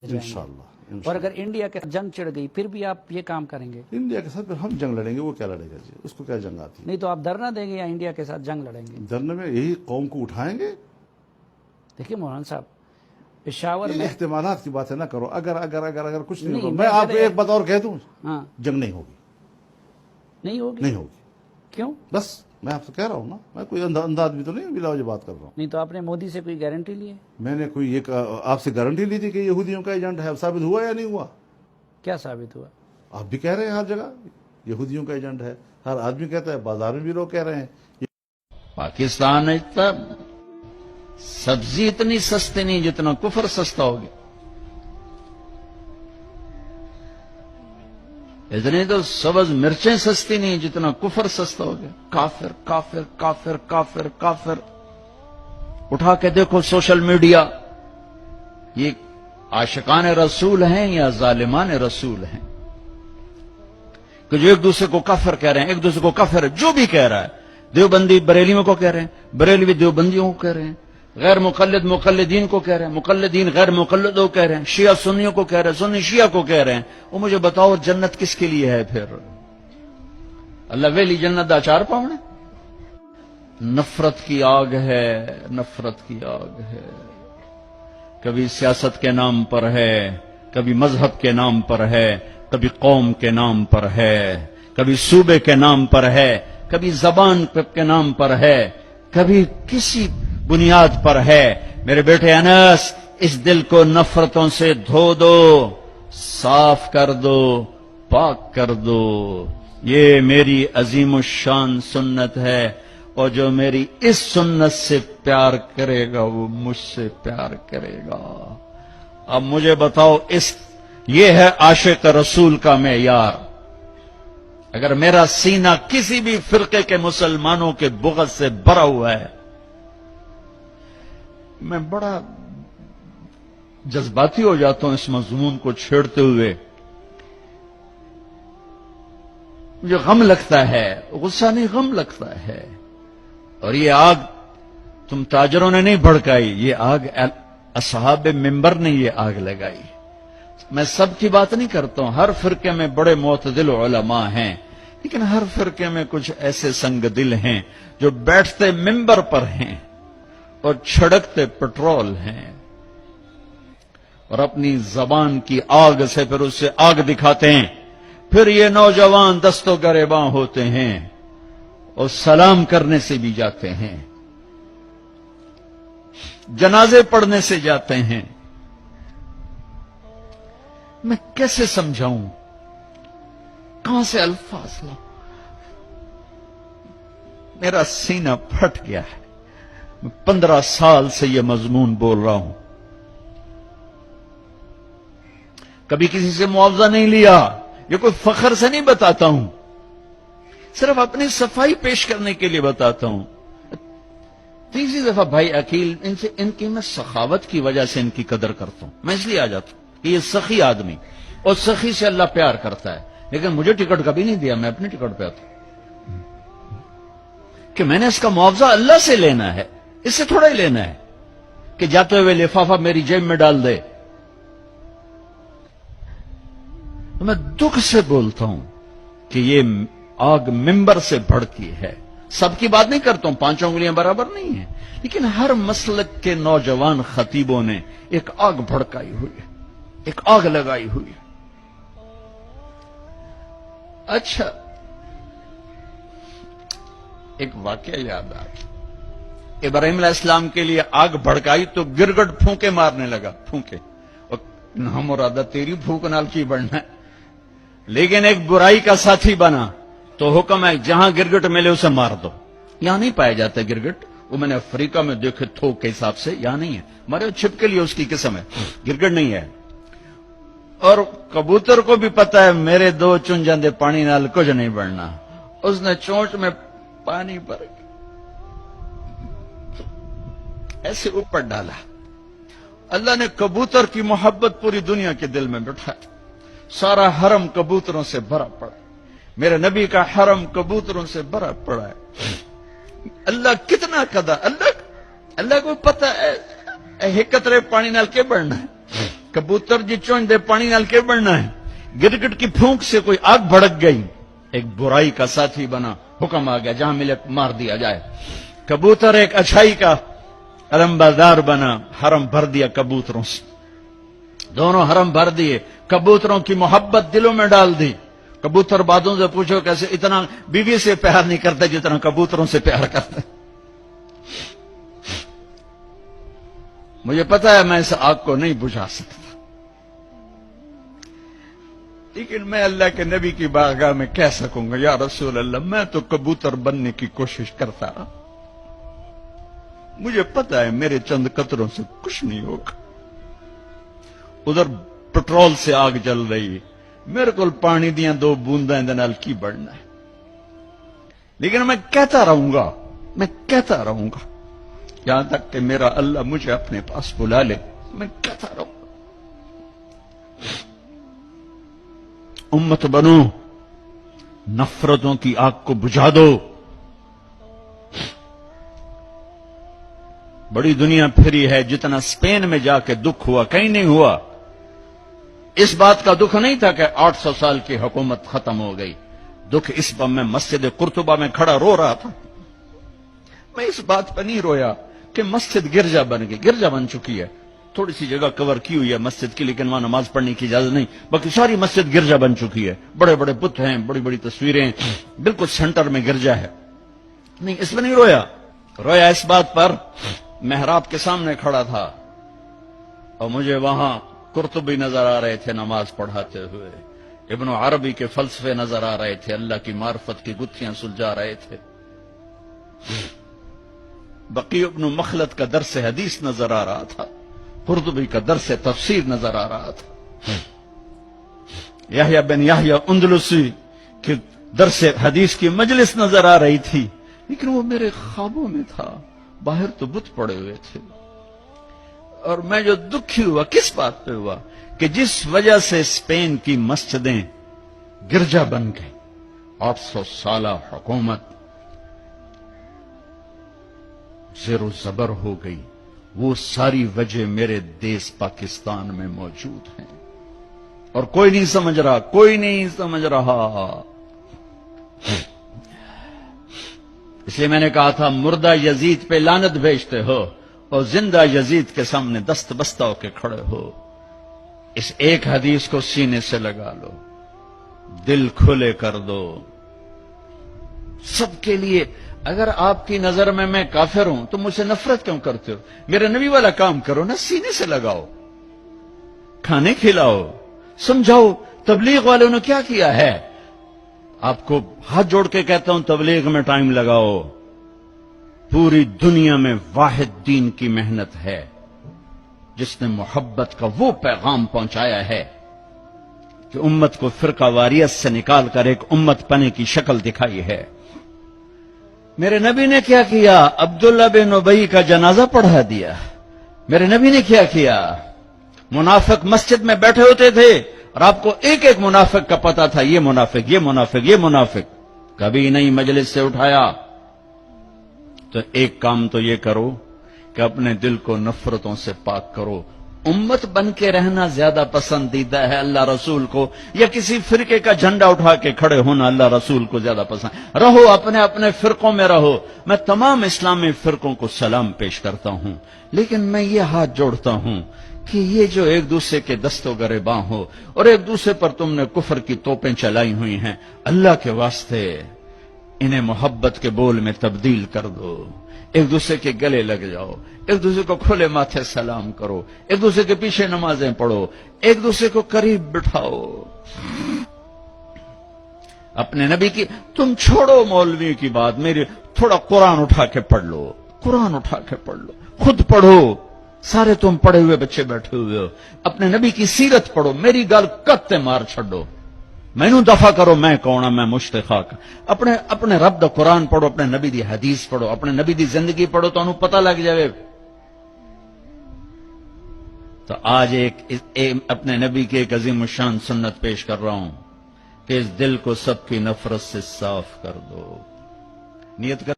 इंशाअल्लाह। और अगर इंडिया के जंग छिड़ गई फिर भी आप ये काम करेंगे? इंडिया के साथ फिर हम जंग लड़ेंगे, वो क्या लड़ेगा जी, उसको क्या जंग आती है? नहीं तो आप धरना देंगे या इंडिया के साथ जंग लड़ेंगे? धरने में यही कौम को उठाएंगे। देखिए मौलाना साहब, पेशावर में इख्तिमालात की बातें ना करो। अगर अगर अगर अगर कुछ नहीं नहीं, होगा, मैं मैं आपको एक बात और कह दूं, हाँ जंग नहीं होगी, नहीं होगी। नहीं होगी। क्यों? बस मैं आपसे कह रहा हूँ ना, मैं कोई अंधा आदमी तो नहीं बिला वजह बात कर रहा हूँ। नहीं तो आपने मोदी से कोई गारंटी ली है? मैंने कोई एक आपसे गारंटी ली थी कि यहूदियों का एजेंट है, अब साबित हुआ या नहीं हुआ? क्या साबित हुआ? आप भी कह रहे हैं हर जगह यहूदियों का एजेंट है, हर आदमी कहता है, बाजार में भी लोग कह रहे हैं। पाकिस्तान में तब सब्जी इतनी सस्ती नहीं जितना कुफर सस्ता हो गया। इतनी तो सब्ज मिर्चें सस्ती नहीं जितना कुफर सस्ता हो गया। काफिर काफिर काफिर काफिर काफिर। उठा के देखो सोशल मीडिया, ये आशिकान रसूल हैं या जालिमान रसूल हैं कि जो एक दूसरे को काफिर कह रहे हैं, एक दूसरे को काफिर जो भी कह रहा है। देवबंदी बरेलियों को कह रहे हैं, बरेलवी देवबंदियों को कह रहे हैं, गैर मुकल्लिद मुकल्लिदीन को कह रहे हैं, मुकल्लिदीन गैर मुकल्लिदों को कह रहे हैं, शिया सुन्नियों को कह रहे हैं, सुन्नी शिया को कह रहे हैं। वो मुझे बताओ जन्नत किसके लिए है फिर? अल्लाह वेली जन्नत दा चार पावने? नफरत की आग है, नफरत की आग है। कभी सियासत के नाम पर है, कभी मजहब के नाम पर है, कभी कौम के नाम पर है, कभी सूबे के नाम पर है, कभी जबान के नाम पर है, कभी किसी बुनियाद पर है। मेरे बेटे अनस, इस दिल को नफरतों से धो दो, साफ कर दो, पाक कर दो। ये मेरी अजीम शान सुन्नत है, और जो मेरी इस सुन्नत से प्यार करेगा वो मुझसे प्यार करेगा। अब मुझे बताओ, ये है आशिक रसूल का मेयार। अगर मेरा सीना किसी भी फिरके के मुसलमानों के बुग़्ज़ से भरा हुआ है, मैं बड़ा जज्बाती हो जाता हूं इस मज़मून को छेड़ते हुए। मुझे गम लगता है, गुस्सा नहीं गम लगता है। और ये आग तुम ताजरों ने नहीं भड़काई, ये आग असहाब मिंबर ने ये आग लगाई। मैं सब की बात नहीं करता हूं, हर फिरके में बड़े मोतदिल उलमा हैं, लेकिन हर फिरके में कुछ ऐसे संगदिल हैं जो बैठते मिंबर पर हैं और छिड़कते पेट्रोल हैं, और अपनी जबान की आग से फिर उससे आग दिखाते हैं। फिर ये नौजवान दस्तो गरेबां होते हैं और सलाम करने से भी जाते हैं, जनाजे पढ़ने से जाते हैं। मैं कैसे समझाऊं, कहां से अल्फाज लाऊं? मेरा सीना फट गया है। मैं 15 साल से यह मजमून बोल रहा हूं, कभी किसी से मुआवजा नहीं लिया। ये कोई फख्र से नहीं बताता हूं, सिर्फ अपनी सफाई पेश करने के लिए बताता हूं। तीसरी दफा भाई अकील, इनकी मैं सखावत की वजह से इनकी कदर करता हूं। मैं इसलिए आ जाता हूं कि ये सखी आदमी, और सखी से अल्लाह प्यार करता है। लेकिन मुझे टिकट कभी नहीं दिया, मैं अपने टिकट पे आता कि मैंने इसका मुआवजा अल्लाह से लेना है, इससे थोड़ा ही लेना है कि जाते हुए लिफाफा मेरी जेब में डाल दे। तो मैं दुख से बोलता हूं कि ये आग मिंबर से भड़की है। सबकी बात नहीं करता हूं, 5 उंगलियां बराबर नहीं है, लेकिन हर मसलक के नौजवान खतीबों ने एक आग भड़काई हुई है, एक आग लगाई हुई है। अच्छा, एक वाकया याद आया। इब्राहिम अलैहिस्सलाम के लिए आग भड़काई तो गिरगट फूंके मारने लगा, फूंके। और ना मुरादा तेरी फूंक नाल की बढ़ना है, लेकिन एक बुराई का साथी बना तो हुक्म है जहां गिरगिट मिले उसे मार दो। यहां नहीं पाए जाते गिरगिट, वो मैंने अफ्रीका में देखे थोक के हिसाब से, यहां नहीं है। मरे छिप के लिए उसकी किस्म है, गिरगिट नहीं है। और कबूतर को भी पता है मेरे 2 चुन जाते पानी नाल कुछ नहीं बढ़ना। उसने चोंच में पानी भर ऐसे ऊपर डाला। अल्लाह ने कबूतर की मोहब्बत पूरी दुनिया के दिल में बिठाई। सारा हरम कबूतरों से भरा पड़ा है, मेरे नबी का हरम कबूतरों से भरा पड़ा है। अल्लाह कितना कदा, अल्लाह को पता है एक कतरे पानी नाल के बढ़ना है। کبوتر جی چونج دے پانی نال کے بڑھنا ہے. گرگٹ کی پھونک سے کوئی آگ بھڑک گئی, ایک برائی کا ساتھی بنا, حکم آ گیا جہاں ملے مار دیا جائے. کبوتر ایک اچھائی کا علمبردار بنا, حرم بھر دیا کبوتروں سے, دونوں حرم بھر دیے, کبوتروں کی محبت دلوں میں ڈال دی. کبوتر بادوں سے پوچھو کیسے اتنا بیوی سے پیار نہیں کرتے جتنا کبوتروں سے پیار کرتے. مجھے پتا ہے میں اس آگ کو نہیں بجھا سکتا, لیکن میں اللہ کے نبی کی بارگاہ میں کہہ سکوں گا, یا رسول اللہ میں تو کبوتر بننے کی کوشش کرتا رہا, مجھے پتا ہے میرے چند قطروں سے کچھ نہیں ہوگا. ادھر پٹرول سے آگ جل رہی ہے, میرے کو پانی دیا 2 بونداں دے نال کی بڑھنا ہے, لیکن میں کہتا رہوں گا, میں کہتا رہوں گا یہاں تک کہ میرا اللہ مجھے اپنے پاس بلا لے. میں کہتا رہوں گا, امت بنو, نفرتوں کی آگ کو بجھا دو. بڑی دنیا پھری ہے, جتنا اسپین میں جا کے دکھ ہوا کہیں نہیں ہوا. اس بات کا دکھ نہیں تھا کہ 800 سال کی حکومت ختم ہو گئی, دکھ اس پر میں مسجد قرطبہ میں کھڑا رو رہا تھا. میں اس بات پر نہیں رویا کہ مسجد گرجا بن گئی, گرجا بن چکی ہے, تھوڑی سی جگہ کور کی ہوئی ہے مسجد کی, لیکن وہاں نماز پڑھنے کی اجازت نہیں, باقی ساری مسجد گرجا بن چکی ہے. بڑے بڑے بت ہیں, بڑی بڑی تصویریں, بالکل سینٹر میں گرجا ہے. نہیں, اس میں نہیں رویا. رویا اس بات پر, محراب کے سامنے کھڑا تھا اور مجھے وہاں قرطبی نظر آ رہے تھے نماز پڑھاتے ہوئے, ابن عربی کے فلسفے نظر آ رہے تھے, اللہ کی معرفت کی گتھیاں سلجھا رہے تھے, بقی ابن مخلد کا درس حدیث نظر آ رہا تھا, قرطبی کا درس تفسیر نظر آ رہا تھا, یحییٰ بن یحییٰ اندلسی کی درس حدیث کی مجلس نظر آ رہی تھی, لیکن وہ میرے خوابوں میں تھا, باہر تو بت پڑے ہوئے تھے. اور میں جو دکھی ہوا کس بات پہ ہوا کہ جس وجہ سے اسپین کی مسجدیں گرجا بن گئی, 800 سالہ حکومت زیر و زبر ہو گئی, وہ ساری وجہ میرے دیس پاکستان میں موجود ہیں, اور کوئی نہیں سمجھ رہا, کوئی نہیں سمجھ رہا. اس لیے میں نے کہا تھا مردہ یزید پہ لعنت بھیجتے ہو اور زندہ یزید کے سامنے دست بستہ ہو کے کھڑے ہو. اس ایک حدیث کو سینے سے لگا لو, دل کھلے کر دو سب کے لیے. اگر آپ کی نظر میں کافر ہوں تو مجھ سے نفرت کیوں کرتے ہو؟ میرے نبی والا کام کرو نا, سینے سے لگاؤ, کھانے کھلاؤ, سمجھاؤ. تبلیغ والوں نے کیا کیا ہے؟ آپ کو ہاتھ جوڑ کے کہتا ہوں تبلیغ میں ٹائم لگاؤ. پوری دنیا میں واحد دین کی محنت ہے جس نے محبت کا وہ پیغام پہنچایا ہے کہ امت کو فرقہ واریت سے نکال کر ایک امت پنے کی شکل دکھائی ہے. میرے نبی نے کیا کیا؟ عبداللہ بن ابی کا جنازہ پڑھا دیا. میرے نبی نے کیا کیا؟ منافق مسجد میں بیٹھے ہوتے تھے اور آپ کو ایک ایک منافق کا پتا تھا, یہ منافق, یہ منافق, یہ منافق. کبھی نہیں مجلس سے اٹھایا. تو ایک کام تو یہ کرو کہ اپنے دل کو نفرتوں سے پاک کرو. امت بن کے رہنا زیادہ پسندیدہ ہے اللہ رسول کو, یا کسی فرقے کا جھنڈا اٹھا کے کھڑے ہونا اللہ رسول کو زیادہ پسند؟ رہو اپنے اپنے فرقوں میں رہو. میں تمام اسلامی فرقوں کو سلام پیش کرتا ہوں, لیکن میں یہ ہاتھ جوڑتا ہوں کہ یہ جو ایک دوسرے کے دست و گریباں ہو اور ایک دوسرے پر تم نے کفر کی توپیں چلائی ہوئی ہیں, اللہ کے واسطے انہیں محبت کے بول میں تبدیل کر دو. ایک دوسرے کے گلے لگ جاؤ, ایک دوسرے کو کھلے ماتھے سلام کرو, ایک دوسرے کے پیچھے نمازیں پڑھو, ایک دوسرے کو قریب بٹھاؤ. اپنے نبی کی تم چھوڑو مولوی کی بات, میری تھوڑا قرآن اٹھا کے پڑھ لو, قرآن اٹھا کے پڑھ لو, خود پڑھو. سارے تم پڑھے ہوئے بچے بیٹھے ہوئے ہو, اپنے نبی کی سیرت پڑھو, میری گل کتے مار چھڈو, مینوں دفع کرو میں کون ہاں, میں مشتخاق. اپنے رب دا قرآن پڑھو, اپنے نبی دی حدیث پڑھو, اپنے نبی دی زندگی پڑھو, تو انہوں پتہ لگ جائے. تو آج اپنے نبی کی ایک عظیم الشان سنت پیش کر رہا ہوں کہ اس دل کو سب کی نفرت سے صاف کر دو. نیت کر